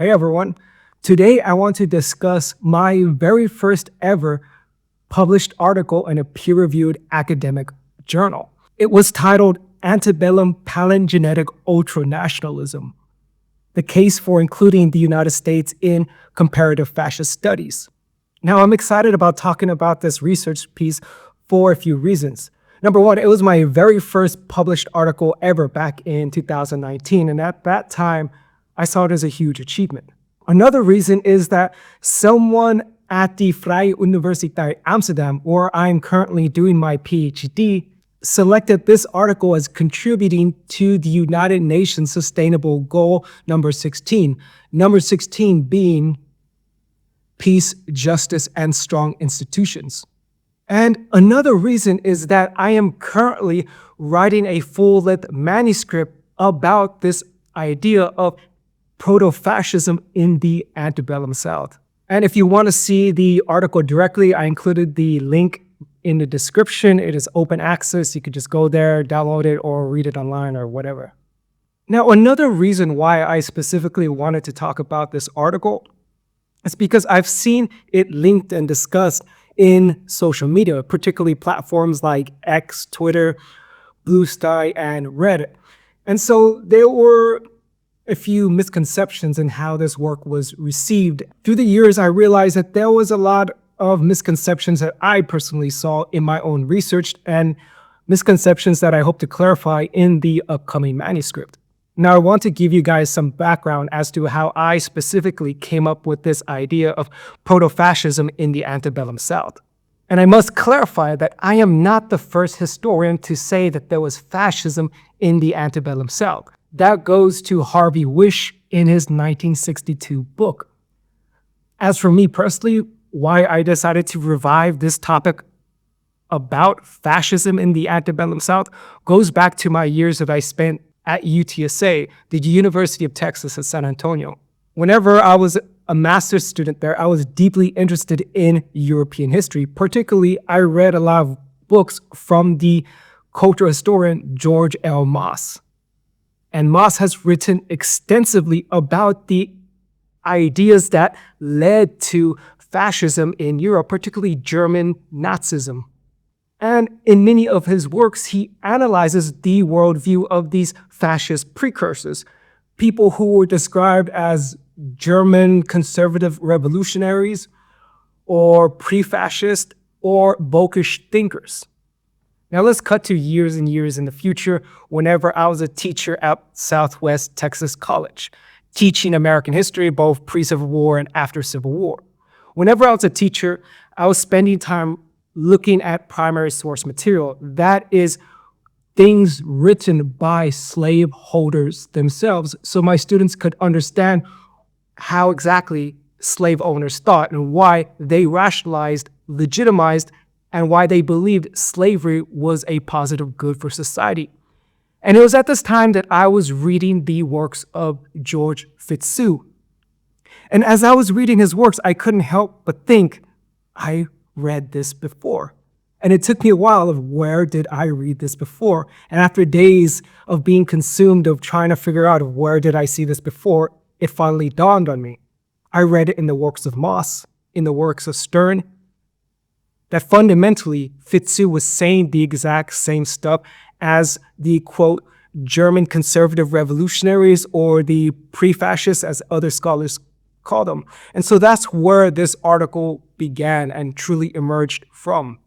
Hey everyone. Today I want to discuss my very first ever published article in a peer-reviewed academic journal. It was titled Antebellum Palingenetic Ultranationalism: The Case for Including the United States in Comparative Fascist Studies. Now, I'm excited about talking about this research piece for a few reasons. Number one, it was my very first published article ever back in 2019, and at that time, I saw it as a huge achievement. Another reason is that someone at the Vrije Universiteit Amsterdam, where I'm currently doing my PhD, selected this article as contributing to the United Nations Sustainable Goal number 16. Number 16 being peace, justice, and strong institutions. And another reason is that I am currently writing a full-length manuscript about this idea of proto-fascism in the Antebellum South. And if you want to see the article directly, I included the link in the description. It is open access. You could just go there, download it, or read it online or whatever. Now, another reason why I specifically wanted to talk about this article is because I've seen it linked and discussed in social media, particularly platforms like X, Twitter, Blue Sky, and Reddit. And so there were a few misconceptions in how this work was received. Through the years, I realized that there was a lot of misconceptions that I personally saw in my own research and misconceptions that I hope to clarify in the upcoming manuscript. Now, I want to give you guys some background as to how I specifically came up with this idea of proto-fascism in the Antebellum South. And I must clarify that I am not the first historian to say that there was fascism in the Antebellum South. That goes to Harvey Wish in his 1962 book. As for me personally, why I decided to revive this topic about fascism in the Antebellum South goes back to my years that I spent at UTSA, the University of Texas at San Antonio. Whenever I was a master's student there, I was deeply interested in European history. Particularly, I read a lot of books from the cultural historian George L. Moss. And Moss has written extensively about the ideas that led to fascism in Europe, particularly German Nazism. And in many of his works, he analyzes the worldview of these fascist precursors, people who were described as German conservative revolutionaries, or pre-fascist, or Bolshevik thinkers. Now let's cut to years and years in the future, whenever I was a teacher at Southwest Texas College, teaching American history, both pre-Civil War and after Civil War. Whenever I was a teacher, I was spending time looking at primary source material. That is things written by slaveholders themselves, so my students could understand how exactly slave owners thought and why they rationalized, legitimized, and why they believed slavery was a positive good for society. And it was at this time that I was reading the works of George Fitzhugh. And as I was reading his works, I couldn't help but think, I read this before. And it took me a while of where did I read this before? And after days of being consumed of trying to figure out where did I see this before, it finally dawned on me. I read it in the works of Moss, in the works of Stern, that fundamentally Fitzhugh was saying the exact same stuff as the, quote, German conservative revolutionaries or the pre-fascists, as other scholars call them. And so that's where this article began and truly emerged from.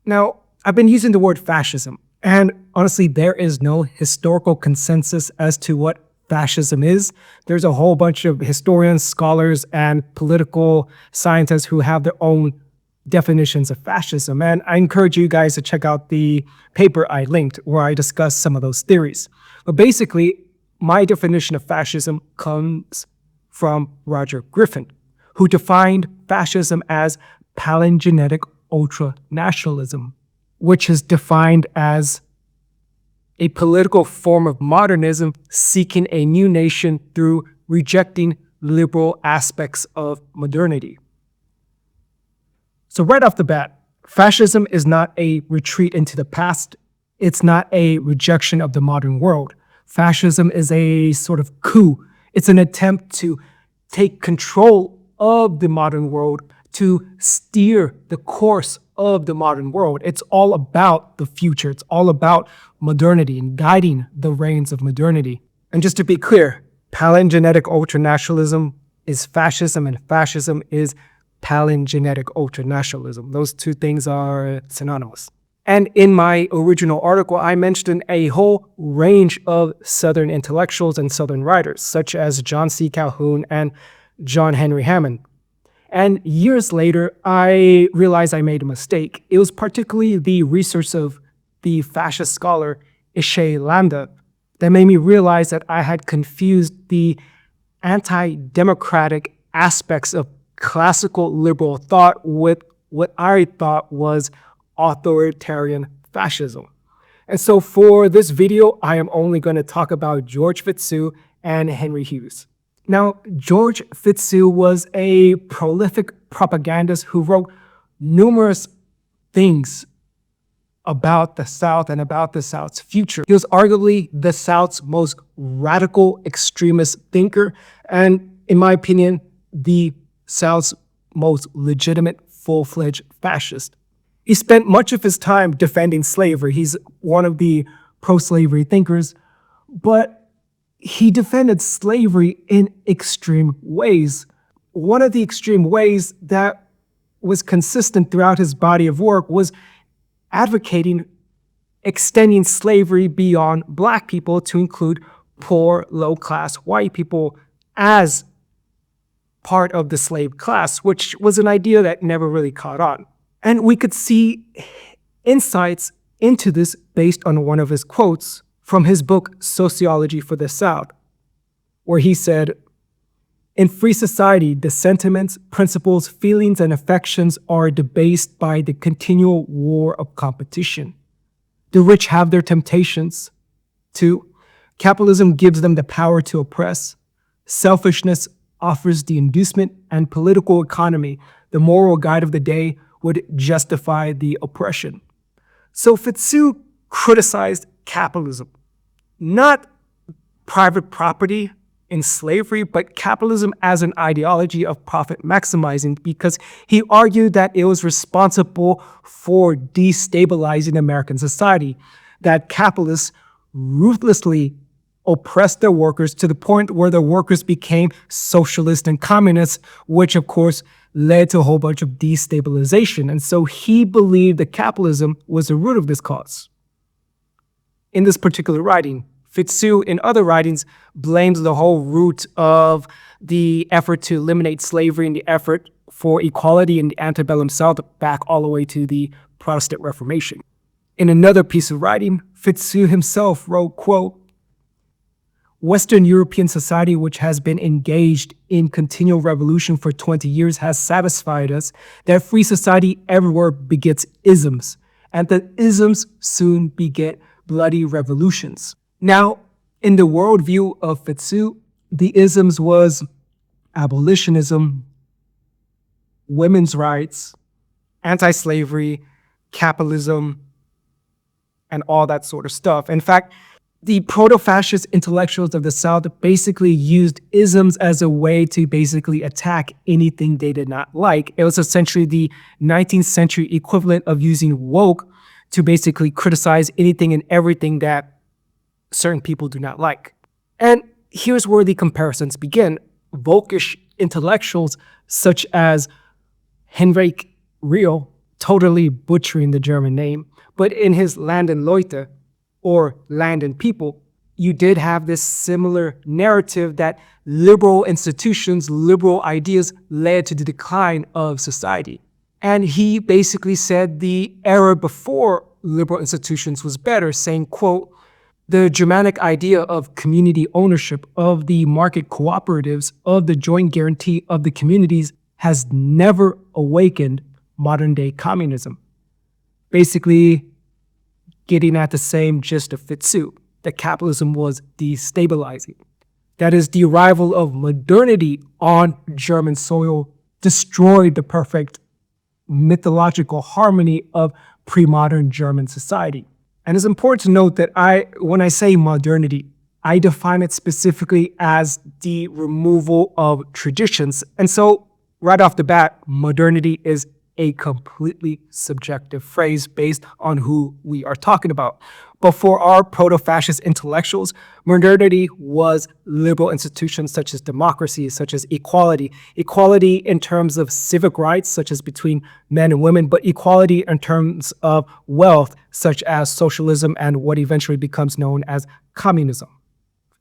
Now, I've been using the word fascism, and honestly, there is no historical consensus as to what fascism is. There's a whole bunch of historians, scholars, and political scientists who have their own definitions of fascism. And I encourage you guys to check out the paper I linked where I discuss some of those theories. But basically, my definition of fascism comes from Roger Griffin, who defined fascism as Palingenetic Ultranationalism, which is defined as a political form of modernism seeking a new nation through rejecting liberal aspects of modernity. So right off the bat, fascism is not a retreat into the past. It's not a rejection of the modern world. Fascism is a sort of coup. It's an attempt to take control of the modern world, to steer the course of the modern world. It's all about the future. It's all about modernity and guiding the reins of modernity. And just to be clear, Palingenetic Ultranationalism is fascism, and fascism is Palingenetic Ultranationalism. Those two things are synonymous. And in my original article, I mentioned a whole range of Southern intellectuals and Southern writers, such as John C. Calhoun and John Henry Hammond. And years later, I realized I made a mistake. It was particularly the research of the fascist scholar Ishay Landa that made me realize that I had confused the anti-democratic aspects of classical liberal thought with what I thought was authoritarian fascism. And so for this video, I am only going to talk about George Fitzhugh and Henry Hughes. Now, George Fitzhugh was a prolific propagandist who wrote numerous things about the South and about the South's future. He was arguably the South's most radical extremist thinker, and in my opinion, the South's most legitimate full-fledged fascist. He spent much of his time defending slavery. He's one of the pro-slavery thinkers, but he defended slavery in extreme ways. One of the extreme ways that was consistent throughout his body of work was advocating extending slavery beyond Black people to include poor, low-class white people as part of the slave class, which was an idea that never really caught on. And we could see insights into this based on one of his quotes from his book, Sociology for the South, where he said, "In free society, the sentiments, principles, feelings, and affections are debased by the continual war of competition. The rich have their temptations. 2. Capitalism gives them the power to oppress. Selfishness offers the inducement, and political economy, the moral guide of the day, would justify the oppression." So Fitzhugh criticized capitalism, not private property in slavery, but capitalism as an ideology of profit maximizing, because he argued that it was responsible for destabilizing American society, that capitalists ruthlessly oppressed their workers to the point where the workers became socialist and communists, which of course led to a whole bunch of destabilization. And so he believed that capitalism was the root of this cause. In this particular writing, Fitzhugh, in other writings, blames the whole root of the effort to eliminate slavery and the effort for equality in the antebellum South back all the way to the Protestant Reformation. In another piece of writing, Fitzhugh himself wrote, quote, "Western European society, which has been engaged in continual revolution for 20 years, has satisfied us that free society everywhere begets isms, and that isms soon beget bloody revolutions." Now, in the worldview of Fitzhugh, the isms was abolitionism, women's rights, anti-slavery, capitalism, and all that sort of stuff. In fact, the proto-fascist intellectuals of the South basically used isms as a way to basically attack anything they did not like. It was essentially the 19th century equivalent of using woke to basically criticize anything and everything that certain people do not like. And here's where the comparisons begin. Wokish intellectuals such as Heinrich Riehl, totally butchering the German name, but in his Land and Leute, or Land and People, you did have this similar narrative that liberal institutions, liberal ideas led to the decline of society. And he basically said the era before liberal institutions was better, saying, quote, "The Germanic idea of community ownership, of the market cooperatives, of the joint guarantee of the communities has never awakened modern-day communism." Basically, getting at the same gist of Fitzhugh, that capitalism was destabilizing. That is, the arrival of modernity on German soil destroyed the perfect mythological harmony of pre-modern German society. And it's important to note that when I say modernity, I define it specifically as the removal of traditions. And so, right off the bat, modernity is a completely subjective phrase based on who we are talking about. But for our proto-fascist intellectuals, modernity was liberal institutions such as democracy, such as equality. Equality in terms of civic rights, such as between men and women, but equality in terms of wealth, such as socialism and what eventually becomes known as communism.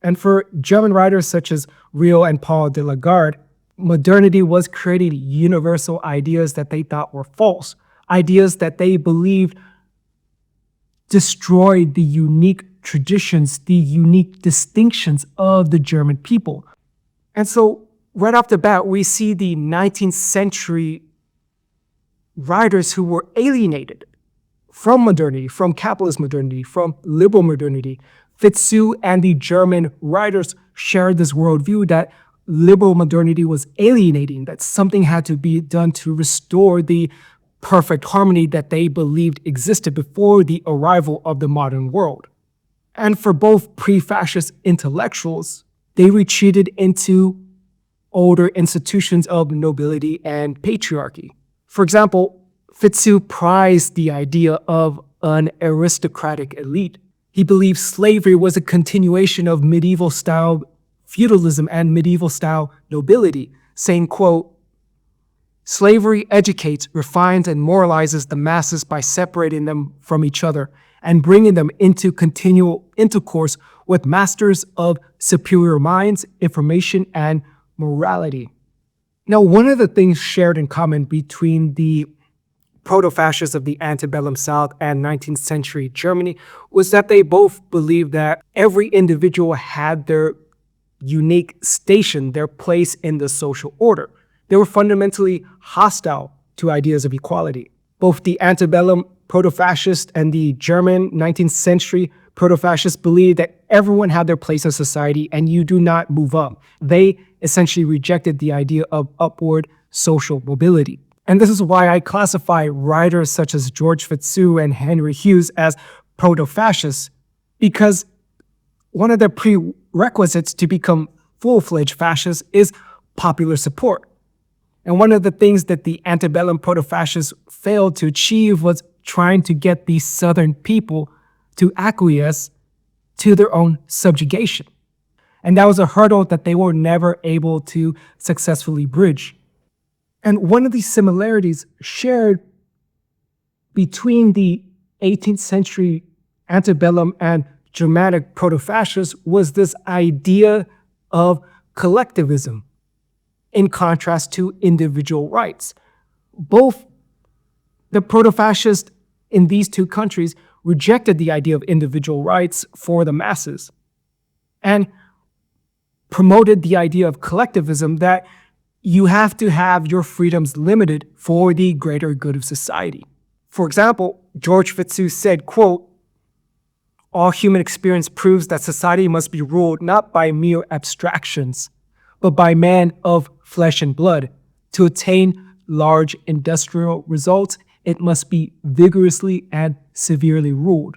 And for German writers such as Rio and Paul de la Garde, modernity was creating universal ideas that they thought were false, ideas that they believed destroyed the unique traditions, the unique distinctions of the German people. And so right off the bat, we see the 19th century writers who were alienated from modernity, from capitalist modernity, from liberal modernity. Fitzhugh and the German writers shared this worldview that liberal modernity was alienating, that something had to be done to restore the perfect harmony that they believed existed before the arrival of the modern world. And for both pre-fascist intellectuals, they retreated into older institutions of nobility and patriarchy. For example, Fitzhugh prized the idea of an aristocratic elite. He believed slavery was a continuation of medieval-style feudalism and medieval-style nobility, saying, quote, "Slavery educates, refines, and moralizes the masses by separating them from each other and bringing them into continual intercourse with masters of superior minds, information, and morality." Now, one of the things shared in common between the proto-fascists of the antebellum South and 19th century Germany was that they both believed that every individual had their unique station, their place in the social order. They were fundamentally hostile to ideas of equality. Both the antebellum proto-fascist and the German 19th century proto-fascists believed that everyone had their place in society and you do not move up. They essentially rejected the idea of upward social mobility. And this is why I classify writers such as George Fitzhugh and Henry Hughes as proto-fascists, because one of the prerequisites to become full-fledged fascists is popular support. And one of the things that the antebellum proto-fascists failed to achieve was trying to get the Southern people to acquiesce to their own subjugation. And that was a hurdle that they were never able to successfully bridge. And one of the similarities shared between the 18th century antebellum and Germanic proto-fascists was this idea of collectivism in contrast to individual rights. Both the proto-fascists in these two countries rejected the idea of individual rights for the masses and promoted the idea of collectivism, that you have to have your freedoms limited for the greater good of society. For example, George Fitzhugh said, quote, "All human experience proves that society must be ruled not by mere abstractions, but by man of flesh and blood. To attain large industrial results, it must be vigorously and severely ruled."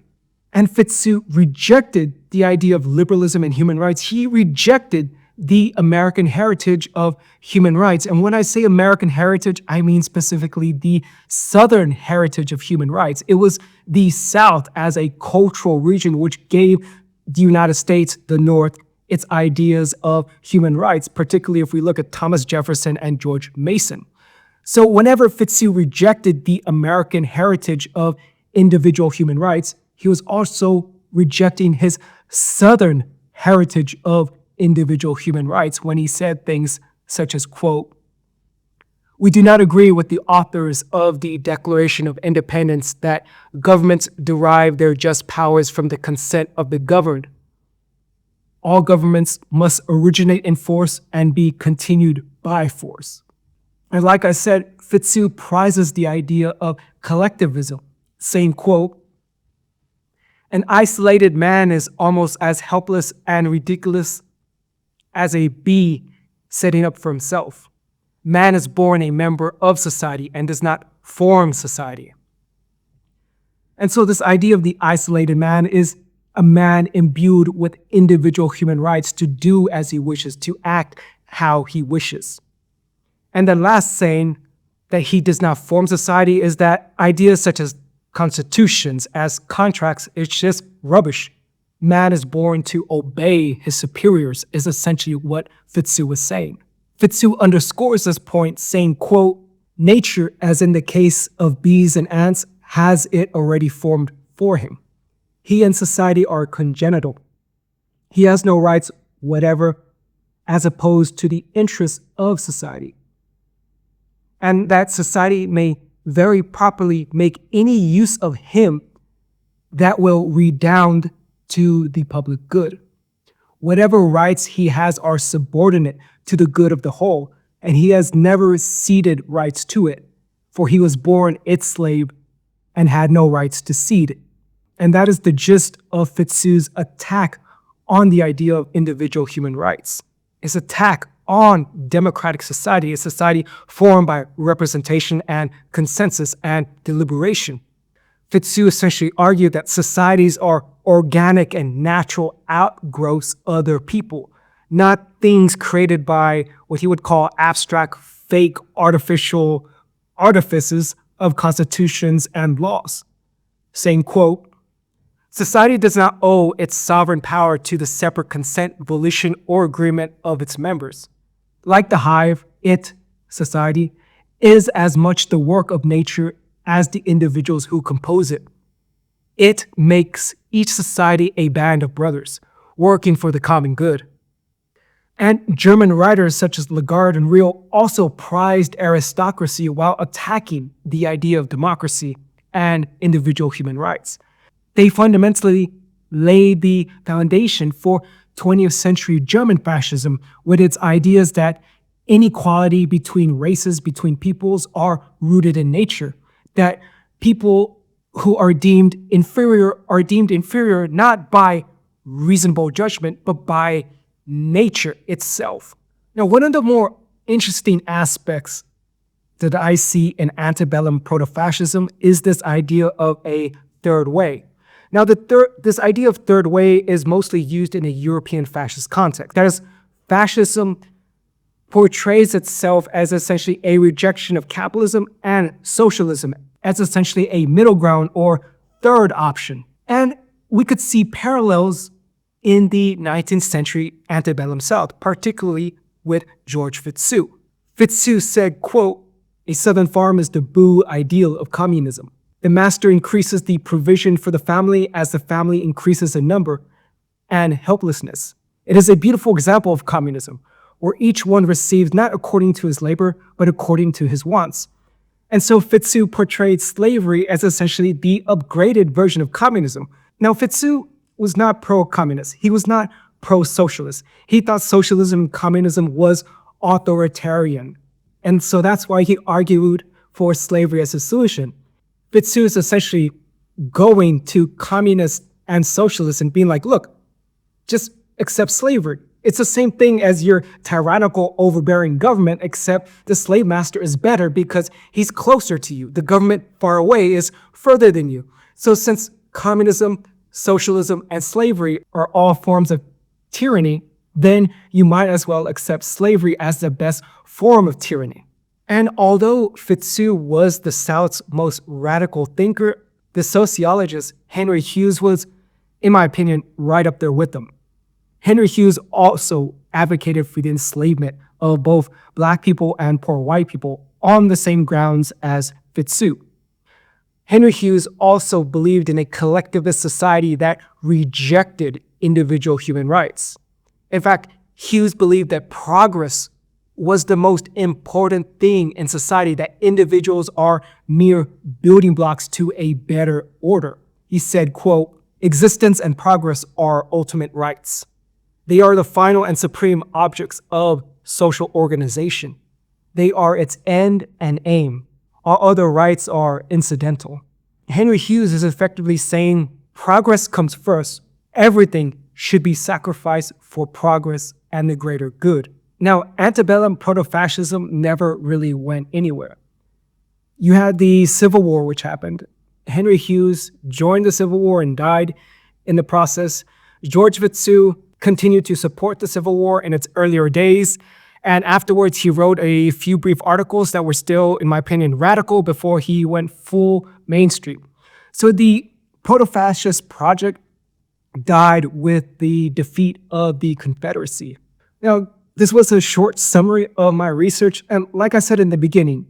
And Fitzhugh rejected the idea of liberalism and human rights. He rejected the American heritage of human rights. And when I say American heritage, I mean specifically the Southern heritage of human rights. It was the South as a cultural region which gave the United States, the North, its ideas of human rights, particularly if we look at Thomas Jefferson and George Mason. So whenever Fitzhugh rejected the American heritage of individual human rights, he was also rejecting his Southern heritage of individual human rights when he said things such as, quote, "We do not agree with the authors of the Declaration of Independence that governments derive their just powers from the consent of the governed. All governments must originate in force and be continued by force." And like I said, Fitzhugh prizes the idea of collectivism, saying, quote, "An isolated man is almost as helpless and ridiculous as a bee setting up for himself. Man is born a member of society and does not form society." And so this idea of the isolated man is a man imbued with individual human rights to do as he wishes, to act how he wishes. And the last saying, that he does not form society, is that ideas such as constitutions, as contracts, it's just rubbish. Man is born to obey his superiors, is essentially what Fitzhugh was saying. Fitzhugh underscores this point, saying, quote, nature, as in the case of bees and ants, has it already formed for him. He and society are congenital. He has no rights whatever, as opposed to the interests of society. And that society may very properly make any use of him that will redound to the public good. Whatever rights he has are subordinate to the good of the whole, and he has never ceded rights to it, for he was born its slave and had no rights to cede it. And that is the gist of Fitzhugh's attack on the idea of individual human rights. His attack on democratic society, a society formed by representation and consensus and deliberation. Fitzhugh essentially argued that societies are organic and natural outgrowths of other people, not things created by what he would call abstract, fake, artificial artifices of constitutions and laws. Saying, quote, society does not owe its sovereign power to the separate consent, volition, or agreement of its members. Like the hive, it, society, is as much the work of nature as the individuals who compose it. It makes each society a band of brothers, working for the common good. And German writers such as Lagarde and Real also prized aristocracy while attacking the idea of democracy and individual human rights. They fundamentally laid the foundation for 20th century German fascism with its ideas that inequality between races, between peoples, are rooted in nature, that people who are deemed inferior not by reasonable judgment, but by nature itself. Now, one of the more interesting aspects that I see in antebellum proto-fascism is this idea of a third way. Now, this idea of third way is mostly used in a European fascist context. That is, fascism portrays itself as essentially a rejection of capitalism and socialism as essentially a middle ground or third option. And we could see parallels in the 19th century antebellum South, particularly with George Fitzhugh. Fitzhugh said, quote, a Southern farm is the beau ideal of communism. The master increases the provision for the family as the family increases in number and helplessness. It is a beautiful example of communism, where each one receives not according to his labor, but according to his wants. And so Fitzhugh portrayed slavery as essentially the upgraded version of communism. Now, Fitzhugh was not pro-communist. He was not pro-socialist. He thought socialism and communism was authoritarian. And so that's why he argued for slavery as a solution. Fitzhugh is essentially going to communists and socialists and being like, look, just accept slavery. It's the same thing as your tyrannical, overbearing government, except the slave master is better because he's closer to you. The government far away is further than you. So since communism, socialism, and slavery are all forms of tyranny, then you might as well accept slavery as the best form of tyranny. And although Fitzhugh was the South's most radical thinker, the sociologist Henry Hughes was, in my opinion, right up there with them. Henry Hughes also advocated for the enslavement of both Black people and poor white people on the same grounds as Fitzhugh. Henry Hughes also believed in a collectivist society that rejected individual human rights. In fact, Hughes believed that progress was the most important thing in society, that individuals are mere building blocks to a better order. He said, quote, existence and progress are ultimate rights. They are the final and supreme objects of social organization. They are its end and aim. All other rights are incidental. Henry Hughes is effectively saying progress comes first. Everything should be sacrificed for progress and the greater good. Now, antebellum proto-fascism never really went anywhere. You had the Civil War, which happened. Henry Hughes joined the Civil War and died. in the process. George Fitzhugh continued to support the Civil War in its earlier days, and afterwards he wrote a few brief articles that were still, in my opinion, radical before he went full mainstream. So the proto-fascist project died with the defeat of the Confederacy. Now, this was a short summary of my research, and like I said in the beginning,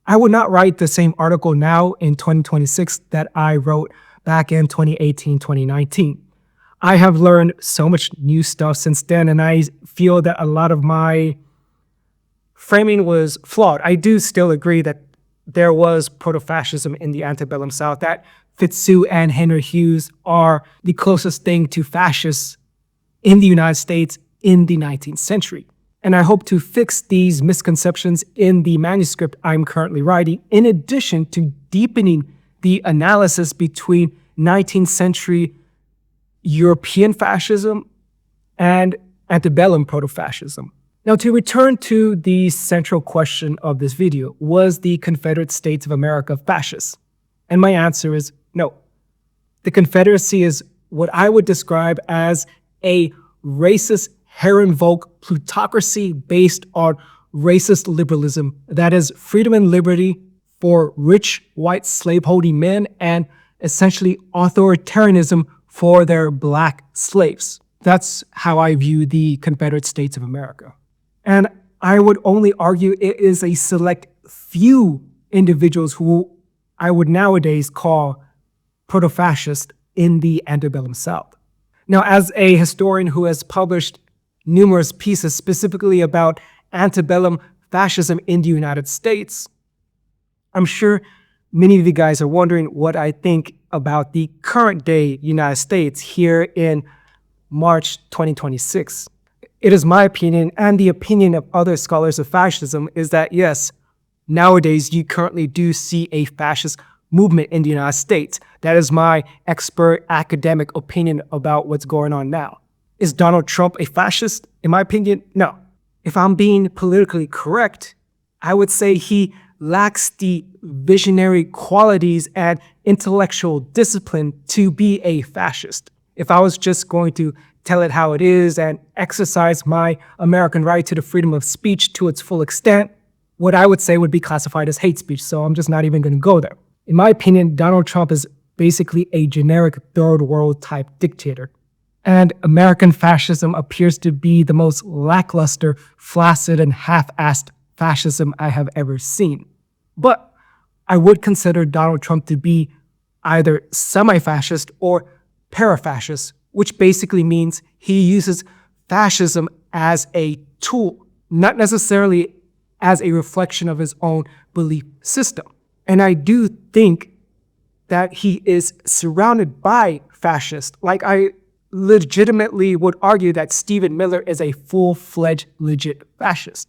I would not write the same article now in 2026 that I wrote back in 2018, 2019. I have learned so much new stuff since then, and I feel that a lot of my framing was flawed. I do still agree that there was proto-fascism in the antebellum South, that Fitzhugh and Henry Hughes are the closest thing to fascists in the United States in the 19th century. And I hope to fix these misconceptions in the manuscript I'm currently writing, in addition to deepening the analysis between 19th century European fascism and antebellum proto-fascism. Now, to return to the central question of this video, was the Confederate States of America fascist? And my answer is no. The Confederacy is what I would describe as a racist Herrenvolk plutocracy based on racist liberalism, that is, freedom and liberty for rich white slaveholding men and essentially authoritarianism for their black slaves. That's how I view the Confederate States of America. And I would only argue it is a select few individuals who I would nowadays call proto-fascist in the antebellum South. Now, as a historian who has published numerous pieces specifically about antebellum fascism in the United States, I'm sure many of you guys are wondering what I think about the current day United States here in March 2026. It is my opinion, and the opinion of other scholars of fascism, is that yes, nowadays you currently do see a fascist movement in the United States. That is my expert academic opinion about what's going on now. Is Donald Trump a fascist? In my opinion, no. If I'm being politically correct, I would say he lacks the visionary qualities and intellectual discipline to be a fascist. If I was just going to tell it how it is and exercise my American right to the freedom of speech to its full extent, what I would say would be classified as hate speech, so I'm just not even going to go there. In my opinion, Donald Trump is basically a generic third world type dictator. And American fascism appears to be the most lackluster, flaccid, and half-assed fascism I have ever seen. But I would consider Donald Trump to be either semi-fascist or para-fascist, which basically means he uses fascism as a tool, not necessarily as a reflection of his own belief system. And I do think that he is surrounded by fascists. Like, I legitimately would argue that Stephen Miller is a full-fledged legit fascist.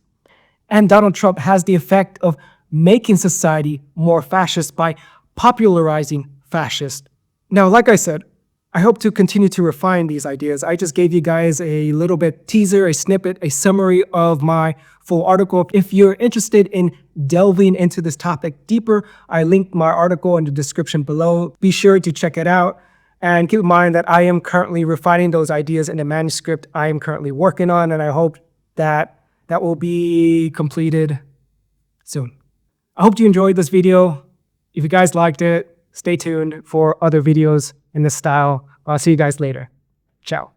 And Donald Trump has the effect of making society more fascist by popularizing fascist. Now, like I said, I hope to continue to refine these ideas. I just gave you guys a little bit teaser, a snippet, a summary of my full article. If you're interested in delving into this topic deeper, I linked my article in the description below. Be sure to check it out. And keep in mind that I am currently refining those ideas in the manuscript I am currently working on, and I hope that that will be completed soon. I hope you enjoyed this video. If you guys liked it, stay tuned for other videos in this style. I'll see you guys later. Ciao.